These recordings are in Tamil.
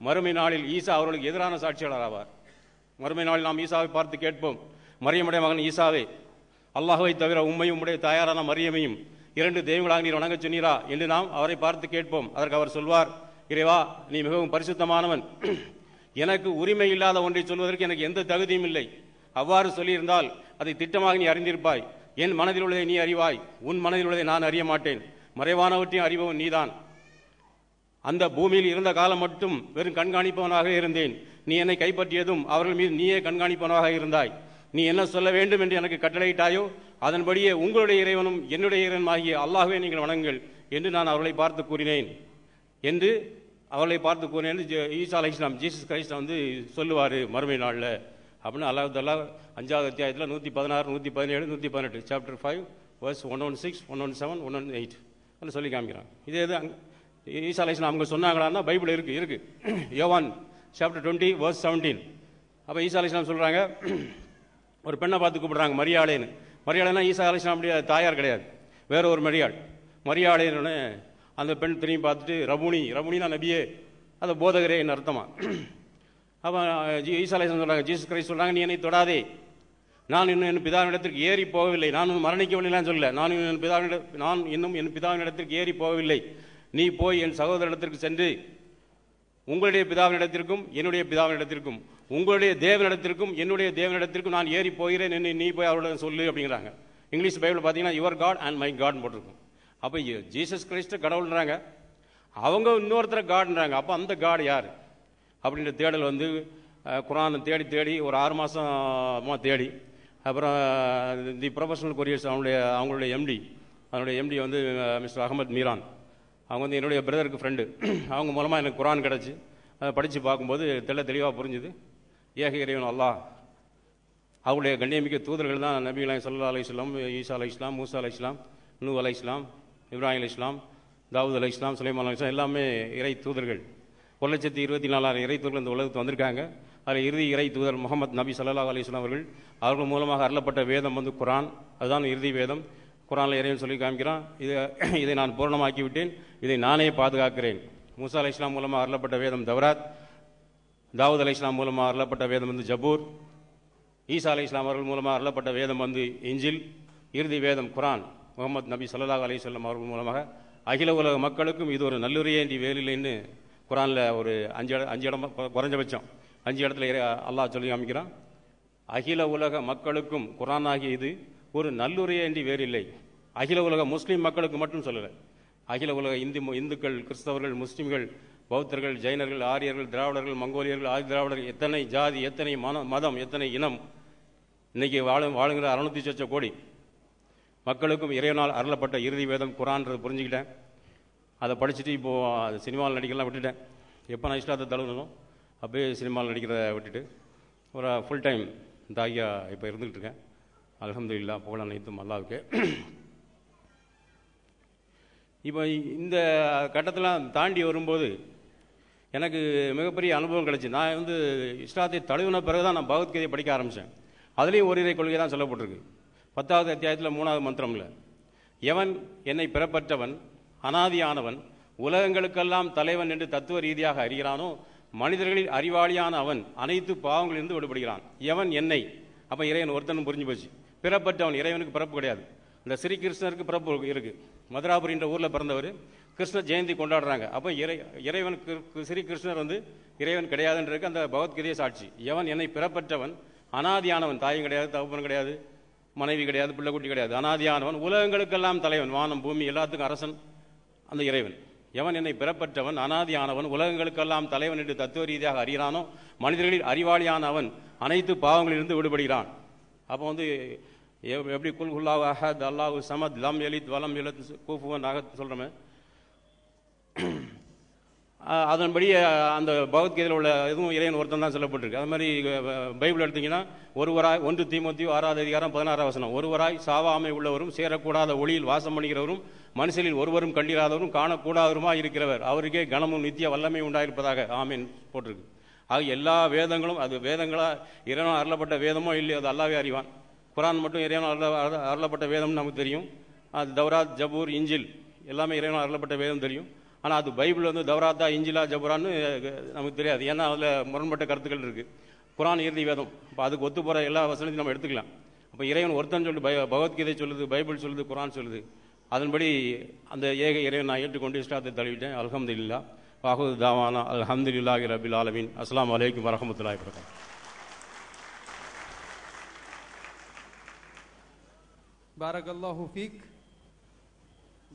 மறுமை நாளில் ஈசா அவர்களுக்கு எதிரான சாட்சியாளர் ஆவார். மறுமை நாளில் நாம் ஈசாவை பார்த்து கேட்போம், மரியமுடைய மகன் ஈசாவே, அல்லாஹ்வை தவிர உம்மையும் உடைய தாயாரான மரியமையும் 2 தெய்வங்களாக நீர் வணங்கச் சொன்னீரா என்று நாம் அவரை பார்த்து கேட்போம். அதற்கு அவர் சொல்வார், இறைவா, நீ மிகவும் பரிசுத்தமானவன், எனக்கு உரிமை இல்லாத ஒன்றை சொல்வதற்கு எனக்கு எந்த தகுதியும் இல்லை. அவ்வாறு சொல்லியிருந்தால் அதை திட்டமாக நீ அறிந்திருப்பாய். என் மனதில் உள்ளதை நீ அறிவாய், உன் மனதில் உள்ளதை நான் அறிய மாட்டேன். மறைவானவற்றையும் அறிபவன் நீதான். அந்த பூமியில் இருந்த காலம் மட்டும் வெறும் கண்காணிப்பவனாக இருந்தேன். நீ என்னை கைப்பற்றியதும் அவர்கள் மீது நீயே கண்காணிப்பவனாக இருந்தாய். நீ என்ன சொல்ல வேண்டும் என்று எனக்கு கட்டளையிட்டாயோ அதன்படியே உங்களுடைய இறைவனும் என்னுடைய இறைவனுமாகிய அல்லாஹ்வை நீங்கள் வணங்குங்கள் என்று நான் அவர்களை பார்த்து கூறினேன் என்று ஈசா அலைஹிஸ்ஸலாம் ஜீசஸ் கிரைஸ்ட் சொல்லுவார் மறுமை நாளில் அப்படின்னு அல்லாஹ் தஆலா 5வது அத்தியாயத்தில் 116, 117, 118 சாப்டர் 5 verse 116, 117, 118 அதில் சொல்லி காமிக்கிறான். இதே இது ஈசா அலைஹிஸ்ஸலாம் அவங்க சொன்னாங்களான்னா பைபிள் இருக்கு. யோவான் சாப்டர் 20 verse 17. அப்போ ஈசா அலைஹிஸ்ஸலாம் சொல்கிறாங்க, ஒரு பெண்ணை பார்த்து கூப்பிடுறாங்க மரியாளேன்னு. மரியாளைனா ஈசா அலைஹிஸ்ஸலாமுடைய தாயார் கிடையாது, வேற ஒரு மரியாளேன்னு. அந்த பெண் திரும்பி பார்த்துட்டு ரபூனினா நபியே, அது போதகரே என்ன அர்த்தமா. அப்போ ஈசா அலைஹிஸ்ஸலாம் சொல்கிறாங்க, ஜீசஸ் கிரைஸ்ட் சொல்கிறாங்க, நீ என்னை தொடாதே, நான் இன்னும் என் பிதாவினிடத்திற்கு ஏறி போகவில்லை. நான் இன்னும் மரணிக்கவில்லைன்னு சொல்லல, நான் இன்னும் என் பிதாவினிடத்திற்கு ஏறி போகவில்லை. நீ போய் என் சகோதரனிடத்திற்கு சென்று உங்களுடைய பிதாவினிடத்திற்கும் என்னுடைய பிதாவினிடத்திற்கும் உங்களுடைய தேவனிடத்திற்கும் என்னுடைய தேவனிடத்திற்கும் நான் ஏறி போகிறேன் என்று நீ போய் அவருடன் சொல்லு அப்படிங்கிறாங்க. இங்கிலீஷ் பைபிள் பார்த்தீங்கன்னா your God and my God போட்டிருக்கும். அப்போ ஜீசஸ் கிரைஸ்ட் கடவுள்ன்றாங்க, அவங்க இன்னொருத்தர காட்ன்றாங்க. அப்போ அந்த காட் யார் அப்படின்ற தேடல் குரானை தேடி ஒரு 6 மாதமாக தேடி, அப்புறம் தி ப்ரொஃபஷனல் கொரியர்ஸ் அவங்களுடைய எம்டி மிஸ்டர் அகமது மீரான், அவங்க என்னுடைய பிரதருக்கு ஃப்ரெண்டு, அவங்க மூலமாக எனக்கு குரான் கிடச்சி அதை படித்து பார்க்கும்போது தெளிவாக புரிஞ்சுது. ஏக இறைவன் அல்லாஹ், அவருடைய கண்ணியமிக்க தூதர்கள் தான் நபிகள் ஸல்லல்லாஹு அலைஹி வஸல்லம், ஈசா அலைஹிஸ்ஸலாம், மூசா அலைஹிஸ்ஸலாம், நூஹ் அலைஹிஸ்ஸலாம், இப்ராஹிம் அலைஹிஸ்ஸலாம், தாவூத் அலைஹிஸ்ஸலாம், சுலைமான் அலைஹிஸ்ஸலாம், எல்லாமே இறை தூதர்கள். 1,24,000 இறை தூதர்கள் இந்த உலகத்துக்கு வந்திருக்காங்க. அதில் இறுதி இறை தூதர் முகமது நபி ஸல்லல்லாஹு அலைஹி வஸல்லம் அவர்கள் மூலமாக அருளப்பட்ட வேதம் குரான், அதுதான் இறுதி வேதம். குரானில் இறைவன் சொல்லி காமிக்கிறான், இதை நான் பூரணமாக்கி விட்டேன், இதை நானே பாதுகாக்கிறேன். மூசா அலைஹிஸ்ஸலாம் மூலமாக அருளப்பட்ட வேதம் தவ்ராத், தாவூத் அலைஹிஸ்ஸலாம் மூலமாக அருளப்பட்ட வேதம் ஜபூர், ஈசா அலைஹிஸ்ஸலாம் அவர்கள் மூலமாக அருளப்பட்ட வேதம் இஞ்சில், இறுதி வேதம் குரான் முகமது நபி ஸல்லல்லாஹு அலைஹி வஸல்லம் அவர்கள் மூலமாக அகில உலக மக்களுக்கும் இது ஒரு நல்லுரையேண்டி வேலில்லைன்னு குரானில் ஒரு 5 இடம் குறைஞ்சபட்சம் 5 இடத்துல அல்லாஹ் சொல்லி காமிக்கிறான். அகில உலக மக்களுக்கும் குரான் ஆகிய இது ஒரு நல்லுரையேண்டி வேறில்லை. அகில உலக முஸ்லீம் மக்களுக்கு மட்டும் சொல்லலை, அகில உலக இந்துக்கள், கிறிஸ்தவர்கள், முஸ்லீம்கள், பௌத்தர்கள், ஜைனர்கள், ஆரியர்கள், திராவிடர்கள், மங்கோலியர்கள், ஆதி திராவிடர்கள், எத்தனை ஜாதி, எத்தனை மதம், எத்தனை இனம், இன்னைக்கு வாழுங்கிற 600 சொச்ச கோடி மக்களுக்கும் இறைவனால் அருளப்பட்ட இறுதி வேதம் குரான்றது புரிஞ்சுக்கிட்டேன். அதை படிச்சுட்டு இப்போது சினிமாவில் நடிக்கலாம் விட்டுட்டேன். எப்போ நான் இஸ்லாத்தை தழுவணும் அப்படியே சினிமாவில் நடிக்கிறத விட்டுட்டு ஒரு ஃபுல் டைம் தாகியா இப்போ இருந்துகிட்டு இருக்கேன். அல்ஹம்துலில்லாஹ், புகழ் அனைத்தும் அல்லாஹ்வுக்கே. இப்போ இந்த கட்டத்தெல்லாம் தாண்டி வரும்போது எனக்கு மிகப்பெரிய அனுபவம் கிடைச்சி. நான் இஸ்லாத்தை தழுவின பிறகு தான் நான் பகவத்கீதையை படிக்க ஆரம்பித்தேன். அதுலேயும் ஒரு இறை கொள்கை தான் சொல்லப்பட்டிருக்கு. 10வது அத்தியாயத்தில் 3வது மந்திரம்ல, எவன் என்னை பிறப்பற்றவன், அனாதியானவன், உலகங்களுக்கெல்லாம் தலைவன் என்று தத்துவ ரீதியாக அறிகிறானோ மனிதர்களில் அறிவாளியான அவன் அனைத்து பாவங்களிலிருந்து விடுபடுகிறான். எவன் என்னை, அப்போ இறைவன் ஒருத்தனும் புரிஞ்சு போச்சு. பிறப்பற்றவன், இறைவனுக்கு பிறப்பு கிடையாது. இந்த ஸ்ரீ கிருஷ்ணருக்கு பிறப்பு இருக்கு. மதுராபுரின்ற ஊரில் பிறந்தவர், கிருஷ்ண ஜெயந்தி கொண்டாடுறாங்க. அப்போ இறைவனுக்கு ஸ்ரீ கிருஷ்ணர் இறைவன் கிடையாதுன்றதுக்கு அந்த பகவத்கீதையை சாட்சி. எவன் என்னை பிறப்பற்றவன், அனாதியானவன், தாயும் கிடையாது, தகப்பன் கிடையாது, மனைவி கிடையாது, பிள்ளைக்குட்டி கிடையாது, அனாதியானவன், உலகங்களுக்கெல்லாம் தலைவன், வானம் பூமி எல்லாத்துக்கும் அரசன் அந்த இறைவன். எவன் என்னை பிறப்பற்றவன், அனாதியானவன், உலகங்களுக்கெல்லாம் தலைவன் என்று தத்துவ ரீதியாக அறிகிறானோ மனிதர்களில் அறிவாளியான அவன் அனைத்து பாவங்களிலிருந்து விடுபடுகிறான். அப்போ எப்படி குல் ஹுல்லாஹு அஹத் அல்லாஹு சமத் லம் யலித் வலம் யூலத் குஃபுவன் அஹத் சொல்கிறோமே, அதன்படி அந்த பகவத்கீதையில் உள்ள எதுவும் இறைவன் ஒருத்தன் தான் சொல்லப்பட்டிருக்கு. அது மாதிரி பைபிள் எடுத்தீங்கன்னா ஒருவராய் 1 தீமோத்தேயு 6வது அதிகாரம் 16வது வசனம், ஒருவராய் சாவாமை உள்ளவரும் சேரக்கூடாத ஒளியில் வாசம் பண்ணுகிறவரும் மனுஷனில் ஒருவரும் கண்டிராதவரும் காணக்கூடாதவருமா இருக்கிறவர், அவருக்கே கனமும் நித்திய வல்லமை உண்டாயிருப்பதாக ஆமீன் போட்டிருக்கு. ஆக எல்லா வேதங்களும் அது வேதங்களா இறைவன் அருளப்பட்ட வேதமோ இல்லையோ அது அல்லாவே அறிவான். குரான் மட்டும் இறைவன் அருளப்பட்ட வேதம்னு நமக்கு தெரியும். அது தவ்ராத், ஜபூர், இஞ்சில் எல்லாமே இறைவன் அருளப்பட்ட வேதம் தெரியும். ஆனால் அது பைபிள் வந்து தவராத்தா இஞ்சிலா ஜபுரான்னு நமக்கு தெரியாது. ஏன்னா அதில் முரண்பட்ட கருத்துக்கள் இருக்குது. குரான் இறுதி வேதம், இப்போ அதுக்கு ஒத்து போகிற எல்லா வசனத்தையும் நம்ம எடுத்துக்கலாம். அப்போ இறைவன் ஒருத்தன் சொல்லுது, பகவத்கீதை சொல்லுது, பைபிள் சொல்லுது, குரான் சொல்லுது. அதன்படி அந்த ஏக இறைவன் நான் ஏற்றுக்கொண்டு இஸ்லாத்தை தழுவிட்டேன். அல்ஹம்துலில்லாஹ். வாஹுது தாவானா அல்ஹம்துலில்லாஹி ரபில் ஆலமீன். அஸ்ஸலாமு அலைக்கும் வரஹ்மத்துல்லாஹி வபரகாத்துஹு. Barakallahu feek.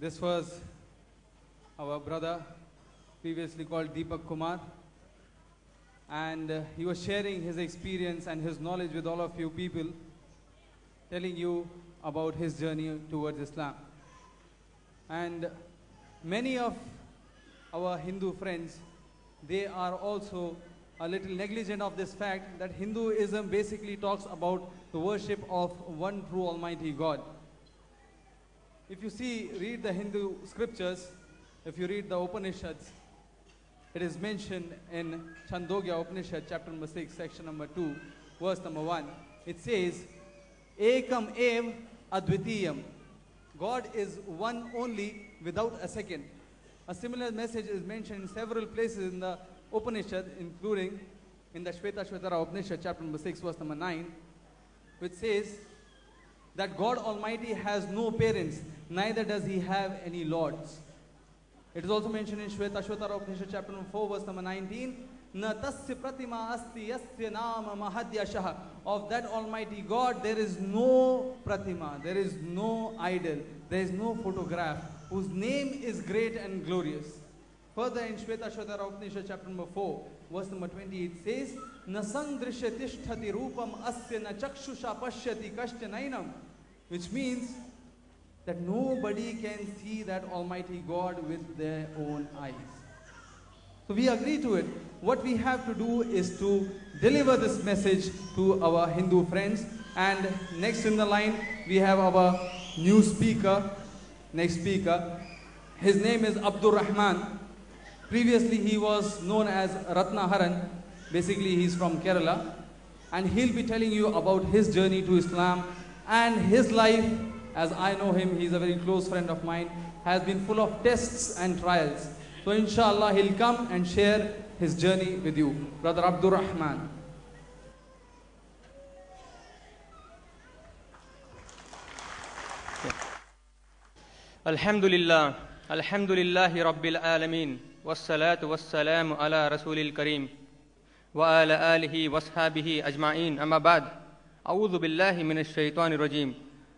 This was our brother, previously called Deepak Kumar, and he was sharing his experience and his knowledge with all of you people, telling you about his journey towards Islam. And many of our Hindu friends, they are also a little negligent of this fact that Hinduism basically talks about the worship of one true Almighty God. If you read the Hindu scriptures, if you read the Upanishads, it is mentioned in Chandogya Upanishad, chapter number 6, section number 2, verse number 1. It says, Ekam ev advitiyam. God is one only without a second. A similar message is mentioned in several places in the Upanishad, including in the Shvetashvatara Upanishad, chapter number 6, verse number 9, which says that God Almighty has no parents, neither does he have any lords. It is also mentioned in Shvetashvatara Upanishad, chapter number 4, verse number 19, Na tasya pratima asti yasya nama mahadyashaha. Of that Almighty God, there is no pratima, there is no idol, there is no photograph, whose name is great and glorious. Further in Shvetashvatara Upanishad, chapter number 4, verse number 20, it says, Na sangdrishya tishtati rupam asya na chakshusha pashyati kashya nainam. Which means that nobody can see that Almighty God with their own eyes. So we agree to it. What we have to do is to deliver this message to our Hindu friends. And next in the line, we have our new speaker, next speaker. His name is Abdur Rahman. Previously, he was known as Ratna Haran. Basically, he's from Kerala. And he'll be telling you about his journey to Islam and his life. As I know him, he's a very close friend of mine, has been full of tests and trials. So inshallah, he'll come and share his journey with you. Brother Abdur Rahman. Alhamdulillah, alhamdulillahi rabbil alameen, wassalatu wassalamu ala rasulil kareem, wa ala alihi washabihi ajma'in, amma ba'd. A'udhu billahi minash shaitanir rajim.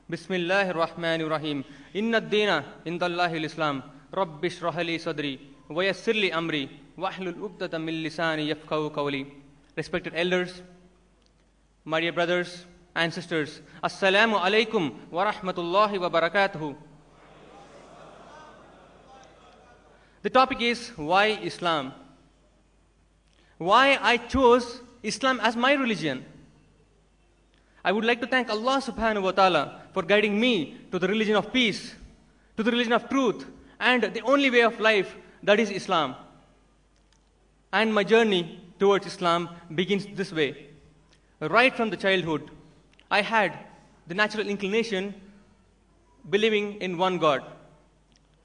Bismillahir rahmanir rahim. Inna ad-dina indallahi al-Islam. Rabbi shrah li sadri wa yassir li amri wahlul 'uqdatam min lisani yafqahu qawli. Respected elders, my dear brothers and sisters, assalamu alaikum wa rahmatullahi wa barakatuhu. The topic is why Islam? Why I chose Islam as my religion? I would like to thank Allah subhanahu wa ta'ala for guiding me to the religion of peace, to the religion of truth, and the only way of life, that is Islam. And my journey towards Islam begins this way. Right from the childhood, I had the natural inclination believing in one God.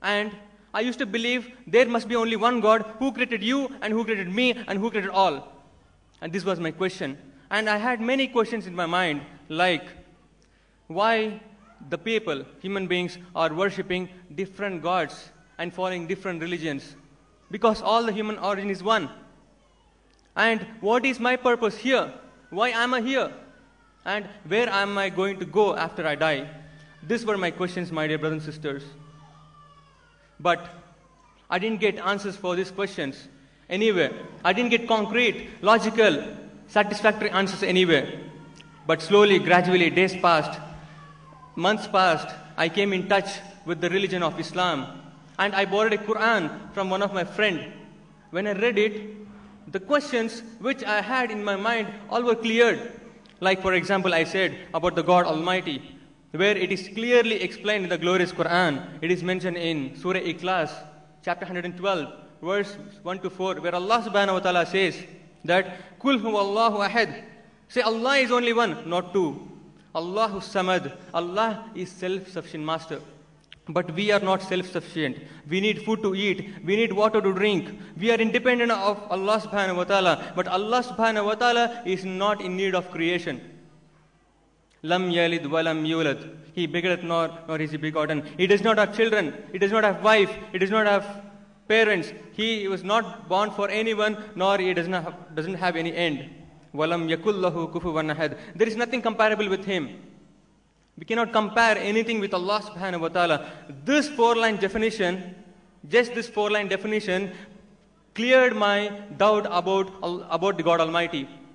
And I used to believe there must be only one God who created you and who created me and who created all. And this was my question. And I had many questions in my mind, like why the people, human beings, are worshipping different gods and following different religions. Because all the human origin is one. And what is my purpose here? Why am I here? And where am I going to go after I die? These were my questions, my dear brothers and sisters. But I didn't get answers for these questions anywhere. I didn't get concrete, logical, satisfactory answers anywhere. But slowly, gradually, days passed, months passed, I came in touch with the religion of Islam. And I borrowed a Quran from one of my friends. When I read it, the questions which I had in my mind all were cleared. Like, for example, I said about the God Almighty, where it is clearly explained in the glorious Quran. It is mentioned in Surah Ikhlas, chapter 112, verse 1 to 4, where Allah subhanahu wa ta'ala says that, Kul huwallahu ahad. Say Allah is only one, not two. Allahu samad. Allah is self-sufficient master. But we are not self-sufficient. We need food to eat. We need water to drink. We are independent of Allah subhanahu wa ta'ala. But Allah subhanahu wa ta'ala is not in need of creation. Lam yalid wa lam yulad. He begetteth nor is he begotten. He does not have children. He does not have wife. He does not have parents. He was not born for anyone, nor he doesn't have any end. Walam yakullahu kufuwan ahad. There is nothing comparable with him. We cannot compare anything with Allah subhanahu wa ta'ala. This 4-line definition, just this 4-line definition, cleared my doubt about the God Almighty.